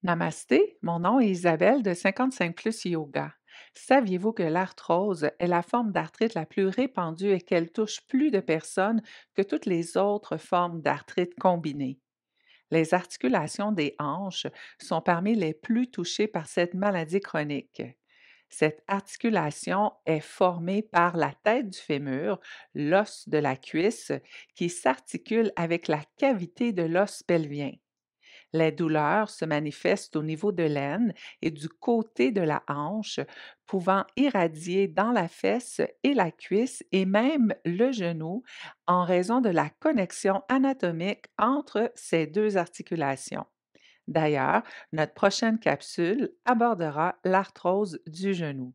Namasté, mon nom est Isabelle de 55 Plus Yoga. Saviez-vous que l'arthrose est la forme d'arthrite la plus répandue et qu'elle touche plus de personnes que toutes les autres formes d'arthrite combinées? Les articulations des hanches sont parmi les plus touchées par cette maladie chronique. Cette articulation est formée par la tête du fémur, l'os de la cuisse, qui s'articule avec la cavité de l'os pelvien. Les douleurs se manifestent au niveau de l'aine et du côté de la hanche, pouvant irradier dans la fesse et la cuisse et même le genou en raison de la connexion anatomique entre ces deux articulations. D'ailleurs, notre prochaine capsule abordera l'arthrose du genou.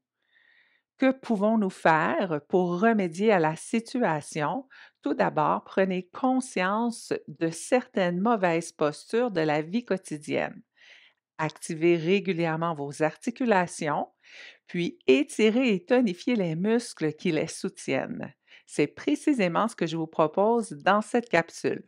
Que pouvons-nous faire pour remédier à la situation? Tout d'abord, prenez conscience de certaines mauvaises postures de la vie quotidienne. Activez régulièrement vos articulations, puis étirez et tonifiez les muscles qui les soutiennent. C'est précisément ce que je vous propose dans cette capsule.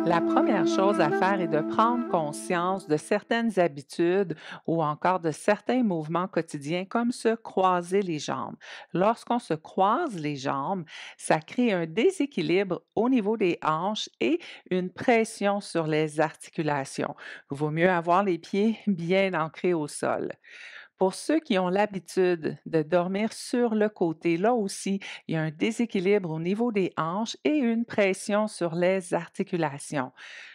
La première chose à faire est de prendre conscience de certaines habitudes ou encore de certains mouvements quotidiens comme se croiser les jambes. Lorsqu'on se croise les jambes, ça crée un déséquilibre au niveau des hanches et une pression sur les articulations. Il vaut mieux avoir les pieds bien ancrés au sol. Pour ceux qui ont l'habitude de dormir sur le côté, là aussi, il y a un déséquilibre au niveau des hanches et une pression sur les articulations.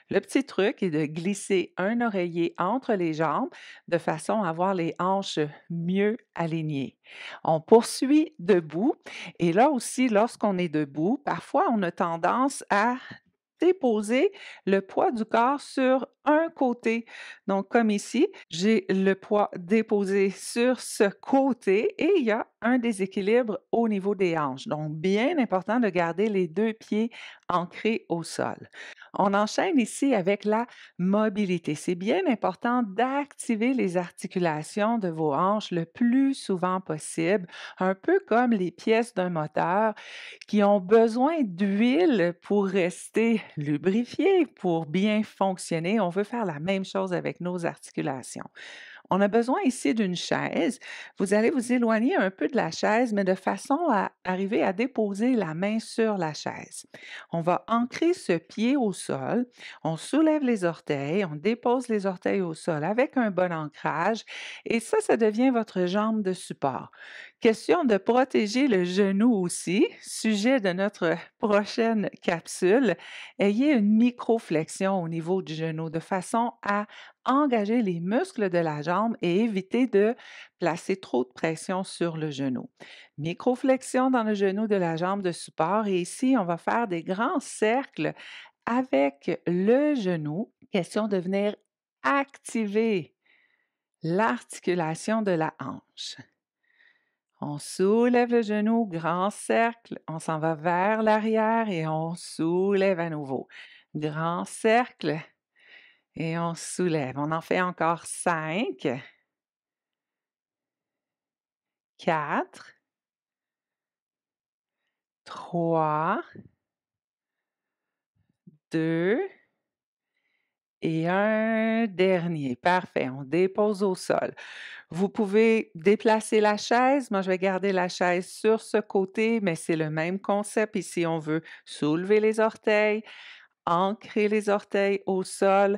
Le petit truc est de glisser un oreiller entre les jambes de façon à avoir les hanches mieux alignées. On poursuit debout et là aussi, lorsqu'on est debout, parfois on a tendance à déposer le poids du corps sur un côté. Donc, comme ici, j'ai le poids déposé sur ce côté et il y a un déséquilibre au niveau des hanches. Donc, bien important de garder les deux pieds ancrés au sol. On enchaîne ici avec la mobilité. C'est bien important d'activer les articulations de vos hanches le plus souvent possible, un peu comme les pièces d'un moteur qui ont besoin d'huile pour rester lubrifiés, pour bien fonctionner. On veut faire la même chose avec nos articulations. On a besoin ici d'une chaise. Vous allez vous éloigner un peu de la chaise, mais de façon à arriver à déposer la main sur la chaise. On va ancrer ce pied au sol, on soulève les orteils, on dépose les orteils au sol avec un bon ancrage et ça devient votre jambe de support. Question de protéger le genou aussi, sujet de notre prochaine capsule. Ayez une microflexion au niveau du genou de façon à engager les muscles de la jambe et éviter de placer trop de pression sur le genou. Microflexion dans le genou de la jambe de support et ici, on va faire des grands cercles avec le genou. Question de venir activer l'articulation de la hanche. On soulève le genou, grand cercle, on s'en va vers l'arrière et on soulève à nouveau. Grand cercle et on soulève. On en fait encore 5, 4, 3, 2 et un dernier. Parfait, on dépose au sol. Vous pouvez déplacer la chaise. Moi, je vais garder la chaise sur ce côté, mais c'est le même concept ici. On veut soulever les orteils, ancrer les orteils au sol.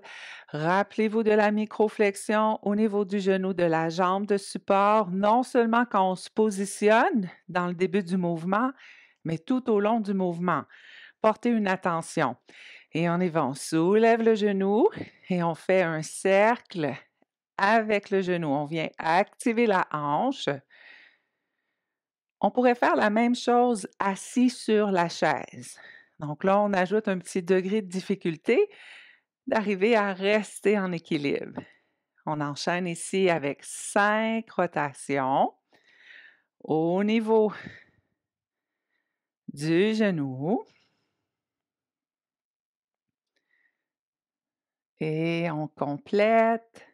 Rappelez-vous de la microflexion au niveau du genou de la jambe de support, non seulement quand on se positionne dans le début du mouvement, mais tout au long du mouvement. Portez une attention. Et on y va, on soulève le genou et on fait un cercle avec le genou. On vient activer la hanche. On pourrait faire la même chose assis sur la chaise. Donc là, on ajoute un petit degré de difficulté d'arriver à rester en équilibre. On enchaîne ici avec 5 rotations au niveau du genou et on complète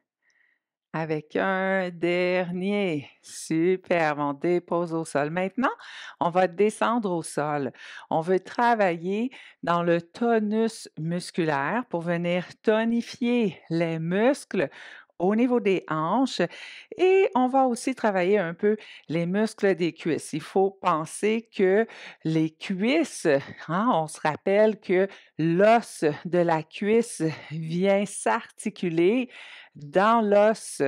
Avec un dernier. Superbe, on dépose au sol. Maintenant, on va descendre au sol. On veut travailler dans le tonus musculaire pour venir tonifier les muscles au niveau des hanches et on va aussi travailler un peu les muscles des cuisses. Il faut penser que les cuisses, hein, on se rappelle que l'os de la cuisse vient s'articuler dans l'os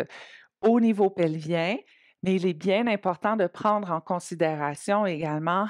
au niveau pelvien, mais il est bien important de prendre en considération également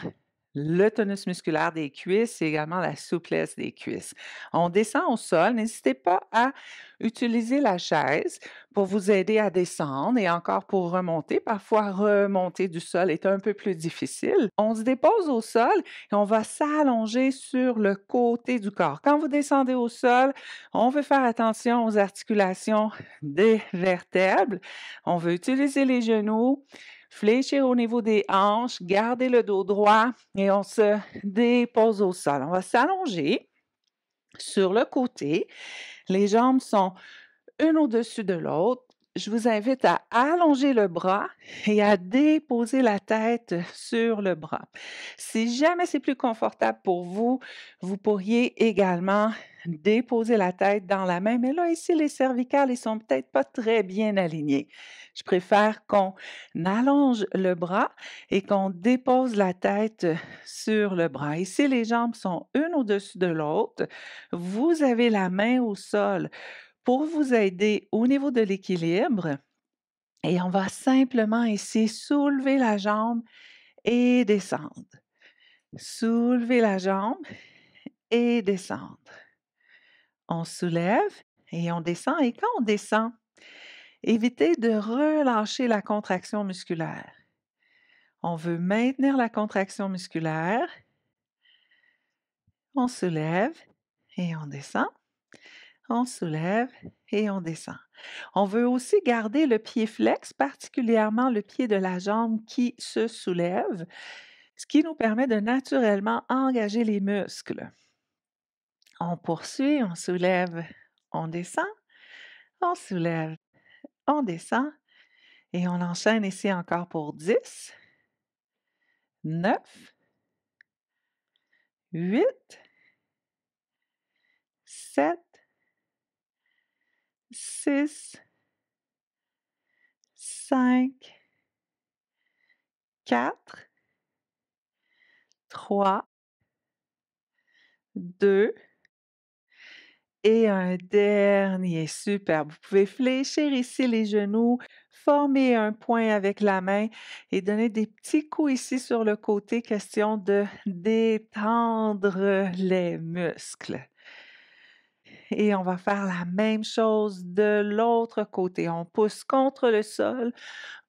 le tonus musculaire des cuisses et également la souplesse des cuisses. On descend au sol. N'hésitez pas à utiliser la chaise pour vous aider à descendre et encore pour remonter. Parfois, remonter du sol est un peu plus difficile. On se dépose au sol et on va s'allonger sur le côté du corps. Quand vous descendez au sol, on veut faire attention aux articulations des vertèbres. On veut utiliser les genoux, fléchir au niveau des hanches, garder le dos droit et on se dépose au sol. On va s'allonger sur le côté. Les jambes sont une au-dessus de l'autre. Je vous invite à allonger le bras et à déposer la tête sur le bras. Si jamais c'est plus confortable pour vous, vous pourriez également déposer la tête dans la main. Mais là, ici, les cervicales, ils sont peut-être pas très bien alignés. Je préfère qu'on allonge le bras et qu'on dépose la tête sur le bras. Ici, les jambes sont une au-dessus de l'autre. Vous avez la main au sol pour vous aider au niveau de l'équilibre et on va simplement ici soulever la jambe et descendre. Soulever la jambe et descendre. On soulève et on descend et quand on descend, évitez de relâcher la contraction musculaire. On veut maintenir la contraction musculaire. On soulève et on descend. On soulève et on descend. On veut aussi garder le pied flex, particulièrement le pied de la jambe qui se soulève, ce qui nous permet de naturellement engager les muscles. On poursuit, on soulève, on descend, on soulève, on descend et on enchaîne ici encore pour 10, 9, 8, 7, 6, 5, 4, 3, 2 et un dernier. Superbe. Vous pouvez fléchir ici les genoux, former un point avec la main et donner des petits coups ici sur le côté, question de détendre les muscles. Et on va faire la même chose de l'autre côté. On pousse contre le sol,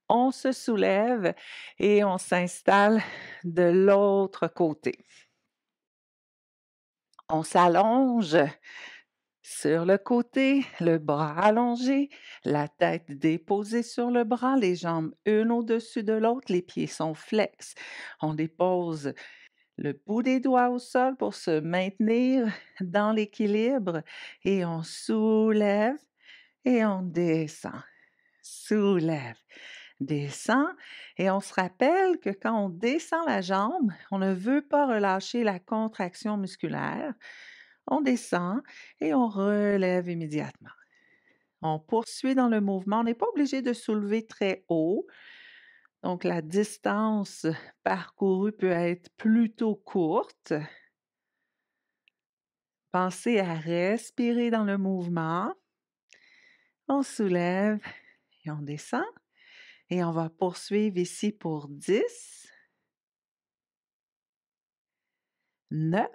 on se soulève et on s'installe de l'autre côté. On s'allonge sur le côté, le bras allongé, la tête déposée sur le bras, les jambes une au-dessus de l'autre, les pieds sont flex. On dépose le bout des doigts au sol pour se maintenir dans l'équilibre et on soulève et on descend. Soulève, descend et on se rappelle que quand on descend la jambe, on ne veut pas relâcher la contraction musculaire. On descend et on relève immédiatement. On poursuit dans le mouvement. On n'est pas obligé de soulever très haut. Donc, la distance parcourue peut être plutôt courte. Pensez à respirer dans le mouvement. On soulève et on descend. Et on va poursuivre ici pour 10, 9,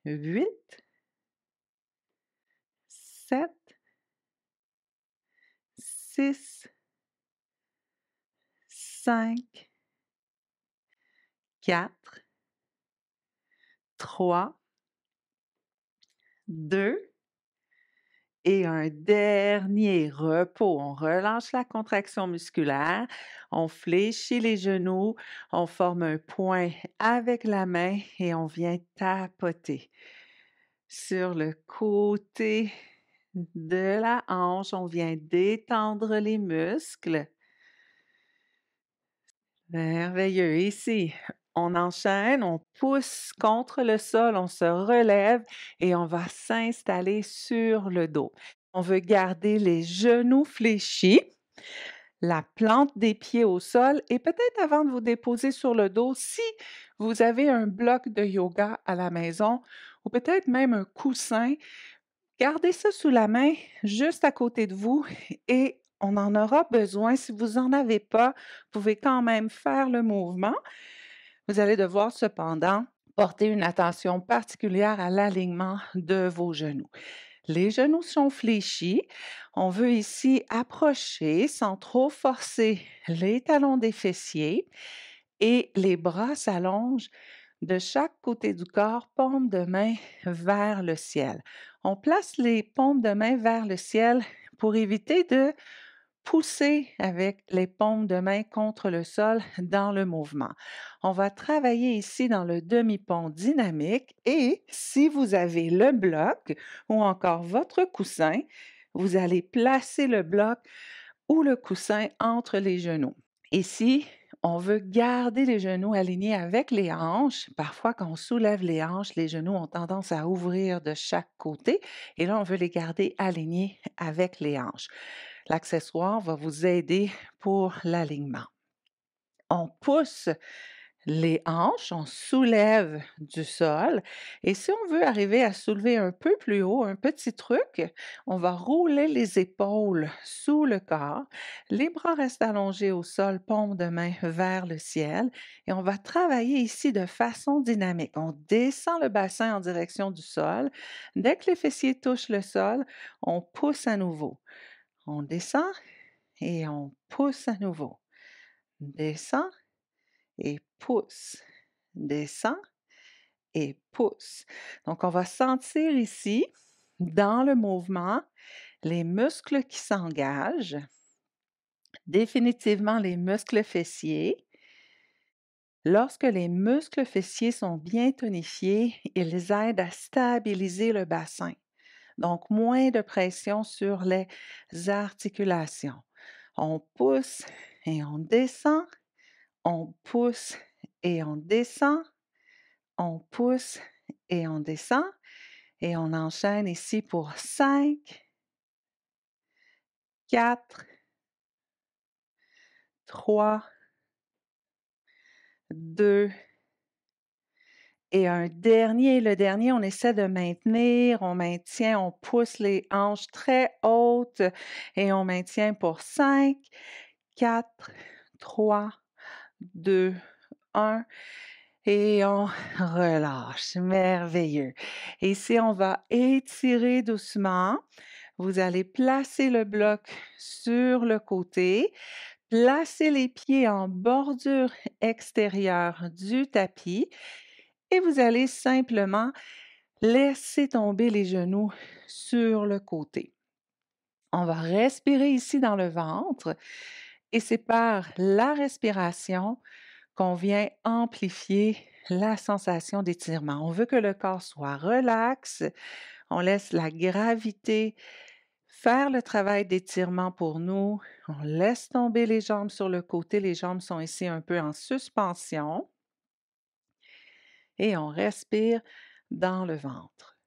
8, 7, 6, 5, 4, 3, 2 et un dernier repos. On relâche la contraction musculaire, on fléchit les genoux, on forme un point avec la main et on vient tapoter sur le côté de la hanche. On vient détendre les muscles. Merveilleux. Ici, on enchaîne, on pousse contre le sol, on se relève et on va s'installer sur le dos. On veut garder les genoux fléchis, la plante des pieds au sol et peut-être avant de vous déposer sur le dos, si vous avez un bloc de yoga à la maison ou peut-être même un coussin, gardez ça sous la main juste à côté de vous et on en aura besoin. Si vous n'en avez pas, vous pouvez quand même faire le mouvement. Vous allez devoir cependant porter une attention particulière à l'alignement de vos genoux. Les genoux sont fléchis. On veut ici approcher sans trop forcer les talons des fessiers et les bras s'allongent de chaque côté du corps, paume de main vers le ciel. On place les paumes de main vers le ciel pour éviter de pousser avec les paumes de main contre le sol dans le mouvement. On va travailler ici dans le demi-pont dynamique et si vous avez le bloc ou encore votre coussin, vous allez placer le bloc ou le coussin entre les genoux. Ici, on veut garder les genoux alignés avec les hanches. Parfois, quand on soulève les hanches, les genoux ont tendance à ouvrir de chaque côté et là, on veut les garder alignés avec les hanches. L'accessoire va vous aider pour l'alignement. On pousse les hanches, on soulève du sol et si on veut arriver à soulever un peu plus haut, un petit truc, on va rouler les épaules sous le corps, les bras restent allongés au sol, paume de main vers le ciel et on va travailler ici de façon dynamique. On descend le bassin en direction du sol. Dès que les fessiers touchent le sol, on pousse à nouveau. On descend et on pousse à nouveau. Descend et pousse. Descend et pousse. Donc, on va sentir ici, dans le mouvement, les muscles qui s'engagent, définitivement les muscles fessiers. Lorsque les muscles fessiers sont bien tonifiés, ils aident à stabiliser le bassin. Donc, moins de pression sur les articulations. On pousse et on descend, on pousse et on descend, on pousse et on descend et on enchaîne ici pour 5, 4, 3, 2 et un dernier. Le dernier, on essaie de maintenir, on maintient, on pousse les hanches très hautes et on maintient pour 5, 4, 3, 2, 1 et on relâche. Merveilleux. Ici, on va étirer doucement. Vous allez placer le bloc sur le côté, placer les pieds en bordure extérieure du tapis et vous allez simplement laisser tomber les genoux sur le côté. On va respirer ici dans le ventre et c'est par la respiration qu'on vient amplifier la sensation d'étirement. On veut que le corps soit relax, on laisse la gravité faire le travail d'étirement pour nous. On laisse tomber les jambes sur le côté, les jambes sont ici un peu en suspension et on respire dans le ventre.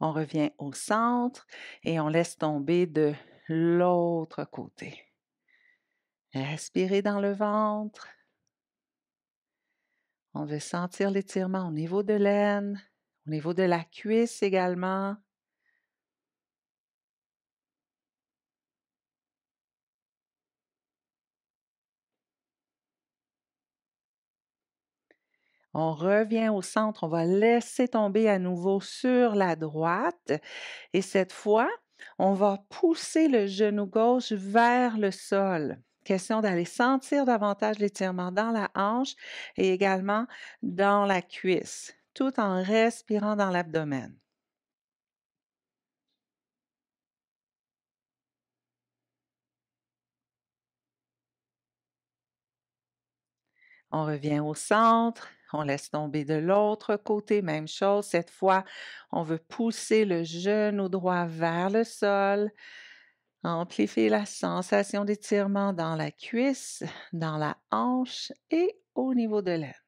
On revient au centre et on laisse tomber de l'autre côté. Respirez dans le ventre. On veut sentir l'étirement au niveau de l'aine, au niveau de la cuisse également. On revient au centre, on va laisser tomber à nouveau sur la droite et cette fois, on va pousser le genou gauche vers le sol. Question d'aller sentir davantage l'étirement dans la hanche et également dans la cuisse, tout en respirant dans l'abdomen. On revient au centre, on laisse tomber de l'autre côté, même chose. Cette fois, on veut pousser le genou droit vers le sol, amplifier la sensation d'étirement dans la cuisse, dans la hanche et au niveau de l'aine.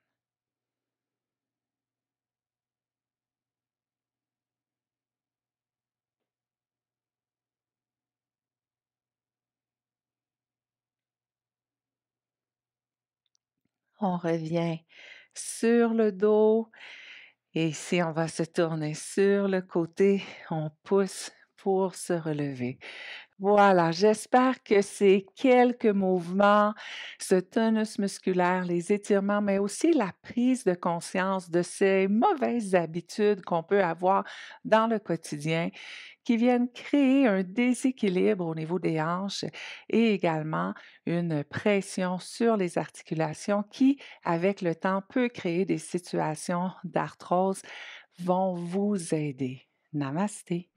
On revient sur le dos et ici, on va se tourner sur le côté. On pousse pour se relever. Voilà, j'espère que ces quelques mouvements, ce tonus musculaire, les étirements, mais aussi la prise de conscience de ces mauvaises habitudes qu'on peut avoir dans le quotidien, qui viennent créer un déséquilibre au niveau des hanches et également une pression sur les articulations qui, avec le temps, peut créer des situations d'arthrose, vont vous aider. Namasté.